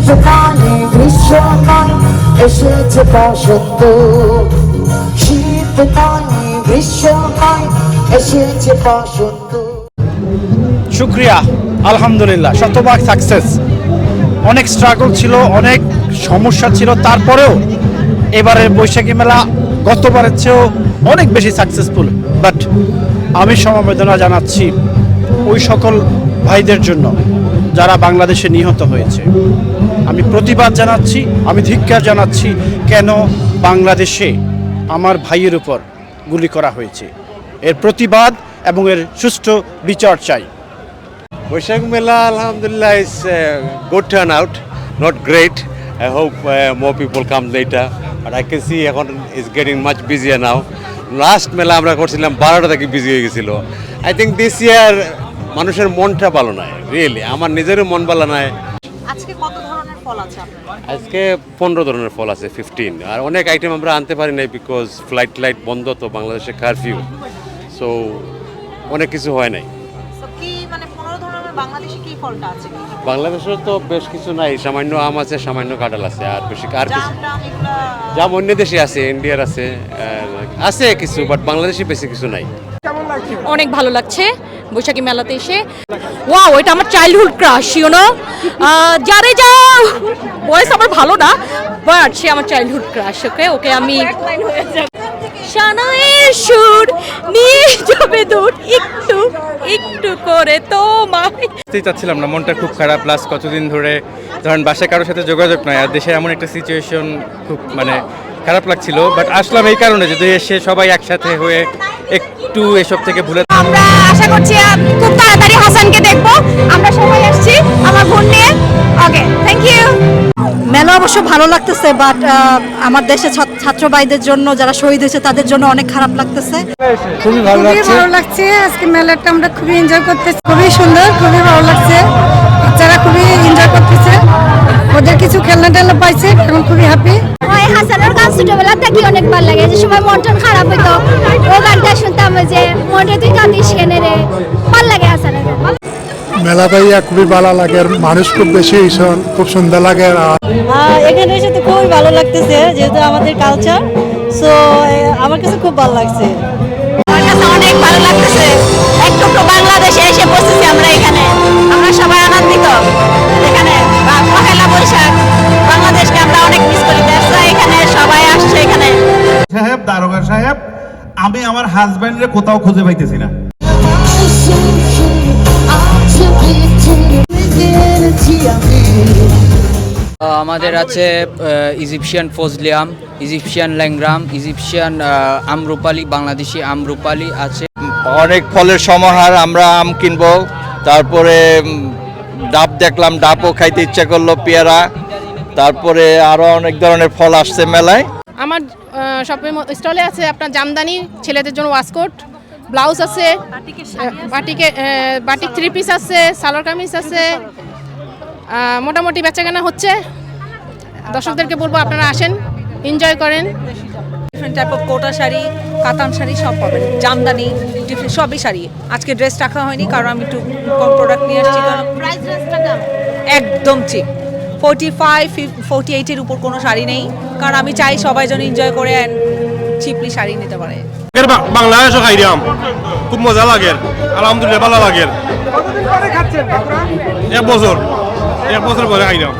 শীত নয় গ্রীষ্ম নয় এসেছে বসন্ত, শীত নয় গ্রীষ্ম নয় এসেছে বসন্ত। শুক্রিয়া, আলহামদুলিল্লাহ, শতভাগ সাকসেস। অনেক স্ট্রাগল ছিল, অনেক সমস্যা ছিল, তারপরেও এবারের বৈশাখী মেলা গতবারের চেয়েও অনেক বেশি সাকসেসফুল। বাট আমি সমবেদনা জানাচ্ছি ওই সকল ভাইদের জন্য যারা বাংলাদেশে নিহত হয়েছে। আমি প্রতিবাদ জানাচ্ছি, আমি ধিক্কার জানাচ্ছি কেন বাংলাদেশে আমার ভাইয়ের উপর গুলি করা হয়েছে। এর প্রতিবাদ এবং এর সুষ্ঠু বিচার চাই। Boishakh Mela, Alhamdulillah, is good turnout, not great. I hope more people come later. But I can see it's getting much busier now. Last Mela আমরা করছিলাম 12টা থেকে বিজি হয়ে গেছিল। I think this year মানুষের মনটা ভালো নয়, রিয়েলি আমার নিজেরও মন ভালো নয়। আজকে কত ধরনের ফল আছে আপনার? আজকে 15 ধরনের ফল আছে, 15। আর অনেক আইটেম আমরা আনতে পারি নাই বিকজ ফ্লাইট বন্ধ, তো বাংলাদেশে কারফিউ, সো অনেক কিছু হয় নাই। বাংলাদেশে কি ফলটা আছে? বাংলাদেশের তো বেশ কিছু নাই, সামান্য আম আছে, সামান্য কাঁঠাল আছে, আর বেশি আর কিছু জাম অন্য দেশে আছে, ইন্ডিয়ার আছে, আছে কিছু, বাট বাংলাদেশে বেশি কিছু নাই। অনেক ভালো লাগছে বৈশাখী মেলাতে এসে। ওয়াও, এটা আমার চাইল্ডহুড ক্রাশ, ইউ নো। যারে যাও বয়স আমার ভালো না, বাট সে আমার চাইল্ডহুড ক্রাশ। ওকে আমি শানায়ের সুর নিয়ে যাবে দূর একটু একটু করে তোমায়। চাচ্ছিলাম না, মনটা খুব খারাপ। প্লাস কতদিন ধরে ধরেন বাসায় কারোর সাথে যোগাযোগ নাই, আর দেশে এমন একটা সিচুয়েশন খুব খারাপ লাগছিল। বাট আসলাম এই কারণে যদি এসে সবাই একসাথে হয়ে একটু এসব থেকে ভুলে। আমরা আশা করছি খুব তাড়াতাড়ি হাসানকে দেখবো। আমরা সবাই আসছি আমার বোন নিয়ে। ওকে, থ্যাংক ইউ। মেলা অবশ্য ভালো লাগতেছে, বাট আমার দেশে ছাত্র ভাইদের জন্য যারা শহীদ হয়েছে তাদের জন্য অনেক খারাপ লাগতেছে। খুবই ভালো লাগছে আজকে মেলাটা, আমরা খুবই এনজয় করতেছি, খুবই সুন্দর, খুবই ভালো লাগছে। বাচ্চারা খুবই এনজয় করতেছে, ওদের কিছু খেলনা টেলনা পাইছে, এখন খুবই হ্যাপি। ওই হাসানের গান ছোটবেলা থেকে অনেক ভালো লাগে। যে সময় মন টন খারাপ হইতো ও গানটা শুনতাম, যে মনটা তুই কাঁদিস কেনে রে, ভালো লাগে হাসানের গান। মেলা পাইয়া খুবই ভালো লাগে, মানুষ খুব বেশি হয়েছেন, খুব সুন্দর লাগে। এখানে এসে তো খুবই ভালো লাগতেছে, যেহেতু আমাদের কালচার, সো আমার কাছে খুব ভালো লাগছে। আমার কাছে অনেক ভালো লাগতেছে, একটু বাংলাদেশে এসে বসেছি আমরা এখানে। আমরা সবাই আনন্দিত এখানে। পহেলা বৈশাখ, বাংলাদেশকে আমরা অনেক মিস করি, এখানে সবাই আসছে। এখানে সাহেব, দারোগা সাহেব, আমি আমার হাজবেন্ডরে কোথাও খুঁজে পাইতেছি না। আমাদের আছে ইজিপশিয়ান ফজলিয়াম, ইজিপশিয়ান ল্যাংরাম, ইজিপশিয়ান আমরুপালি, বাংলাদেশি আমরুপালি আছে। অনেক ফলের সমাহার, আমরা আম কিনবো, তারপরে ডাব দেখলাম, ডাবও খাইতে ইচ্ছা করলো, পেয়ারা, তারপরে আরো অনেক ধরনের ফল আসছে মেলায়। আমার শপিং স্টলে আছে আপনার জামদানি, ছেলেদের জন্য ওয়াসকোট, ব্লাউজ আছে, বাটিক 3 পিস আছে, সালোয়ার কামিজ আছে। মোটামুটি বেচাকেনা হচ্ছে। দর্শকদেরকে বলবো আপনারা আসেন, এনজয় করেন। ডিফারেন্ট টাইপ অফ কোটা শাড়ি, কাতান শাড়ি সব পাবেন, জামদানি, ডিফারেন্ট সবই শাড়ি। আজকে ড্রেস রাখা হয়নি কারণ আমি একটু কম প্রোডাক্ট নিয়ে আসছি। প্রাইস রেঞ্জটা কেমন? একদম ঠিক 45-48 এর উপর কোনো শাড়ি নেই, কারণ আমি চাই সবাই যেন এনজয় করে অ্যান্ড চিপলি শাড়ি নিতে পারে। বাংলাদেশও খাইলাম, খুব মজা লাগে, আলহামদুলিল্লাহ ভালো লাগে। এক বছর পরে খাইলাম,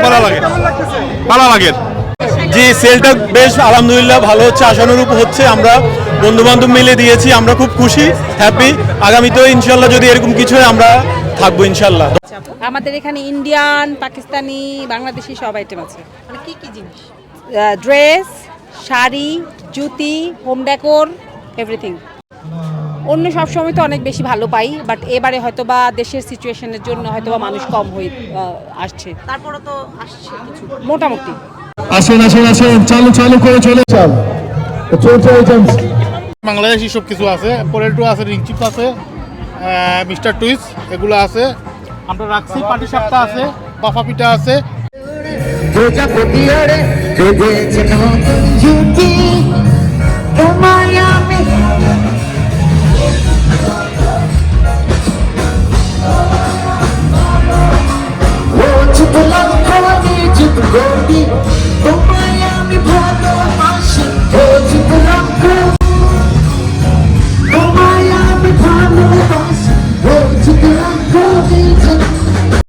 ভালো লাগে, ভালো লাগে। জি, সেলটা বেশ আলহামদুলিল্লাহ ভালো হচ্ছে, আশানুরূপ হচ্ছে। আমরা বন্ধু বান্ধব মিলে দিয়েছি, আমরা খুব খুশি, হ্যাপি। আগামীতেও ইনশাল্লাহ যদি এরকম কিছু হয় আমরা থাকবো ইনশাল্লাহ। আমাদের এখানে ইন্ডিয়ান, পাকিস্তানি, বাংলাদেশি সব আইটেম আছে। মানে কি কি জিনিস? ড্রেস, শাড়ি, জুতি, হোম ডেকোর, এভরিথিং। অন্য সব সময় তো অনেক বেশি ভালো পাই, বাট এবারে হয়তো বা দেশের সিচুয়েশনের জন্য হয়তো বা মানুষ কম হয়ে আসছে, তারপরে তো আসছে কিছু মোটামুটি। আসেন আসেন আসেন, চালু করে চলে যান। বাংলাদেশি সব কিছু আছে, পোটেটো আছে, রিং চিপস আছে, মিস্টার টুইস এগুলো আছে। আমরা রাখছি, পাটি সাপটা আছে, বাফা পিঠা আছে। প্রজাপতি রে বেঁধেছে নতুন জুটি, তোমায়